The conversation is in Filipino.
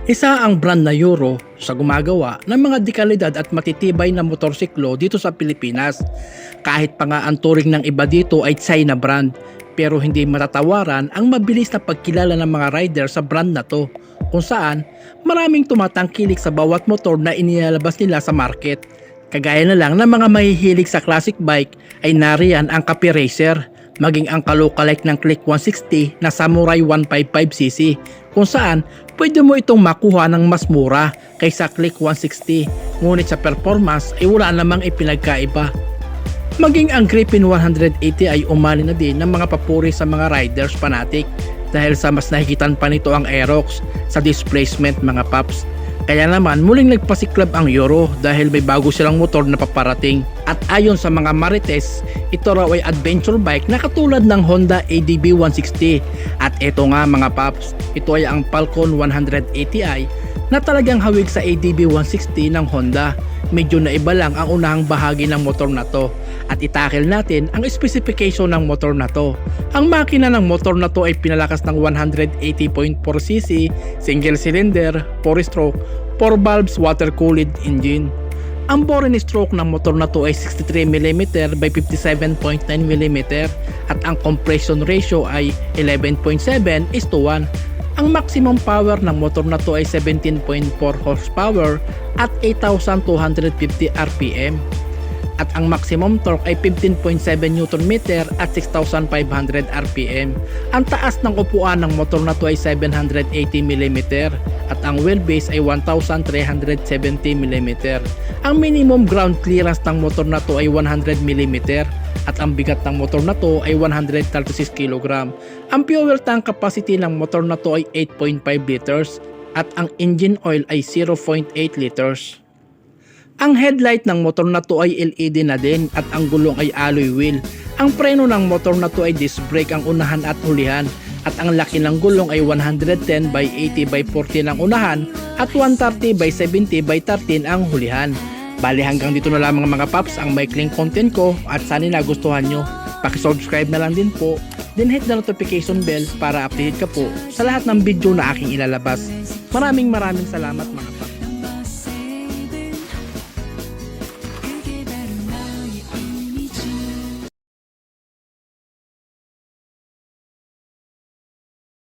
Isa ang brand na Euro sa gumagawa ng mga dekalidad at matitibay na motorsiklo dito sa Pilipinas. Kahit pa nga ang turing ng iba dito ay China brand, pero hindi matatawaran ang mabilis na pagkilala ng mga rider sa brand na to, kung saan maraming tumatangkilik sa bawat motor na inilalabas nila sa market. Kagaya na lang ng mga mahihilig sa classic bike ay nariyan ang Cafe Racer, maging ang ka-lookalike ng Click 160 na Samurai 155cc, kung saan pwede mo itong makuha ng mas mura kaysa Click 160, ngunit sa performance ay wala namang ipinagkaiba. Maging ang Griffin 180 ay umali na din ng mga papuri sa mga riders fanatic dahil sa mas nahigitan pa nito ang Aerox sa displacement mga paps. Kaya naman muling nagpasiklab ang Euro dahil may bago silang motor na paparating. At ayon sa mga marites, ito raw ay adventure bike na katulad ng Honda ADB 160. At ito nga mga paps, ito ay ang Falcon 180i na talagang hawig sa ADB 160 ng Honda. Medyo na iba lang ang unahang bahagi ng motor na to. At itakil natin ang specification ng motor na to. Ang makina ng motor na to ay pinalakas ng 180.4cc, single cylinder, 4-stroke, 4 valves water-cooled engine. Ang bore and stroke ng motor na to ay 63mm by 57.9mm at ang compression ratio ay 11.7:1. Ang maximum power ng motor na to ay 17.4 horsepower at 8,250 RPM. At ang maximum torque ay 15.7 Nm at 6,500 RPM. Ang taas ng upuan ng motor na to ay 780mm at ang wheelbase ay 1,370mm. Ang minimum ground clearance ng motor na to ay 100mm at ang bigat ng motor na to ay 136 kg. Ang fuel tank capacity ng motor na to ay 8.5 liters at ang engine oil ay 0.8 liters. Ang headlight ng motor na to ay LED na din at ang gulong ay alloy wheel. Ang preno ng motor na to ay disc brake ang unahan at hulihan at ang laki ng gulong ay 110 by 80 by 40 ang unahan at 130 by 70 by 13 ang hulihan. Bali hanggang dito na lamang mga paps ang maikling content ko at sana nagustuhan nyo. Paki-subscribe na lang din po, then hit the notification bell para update ka po sa lahat ng video na aking ilalabas. Maraming salamat mga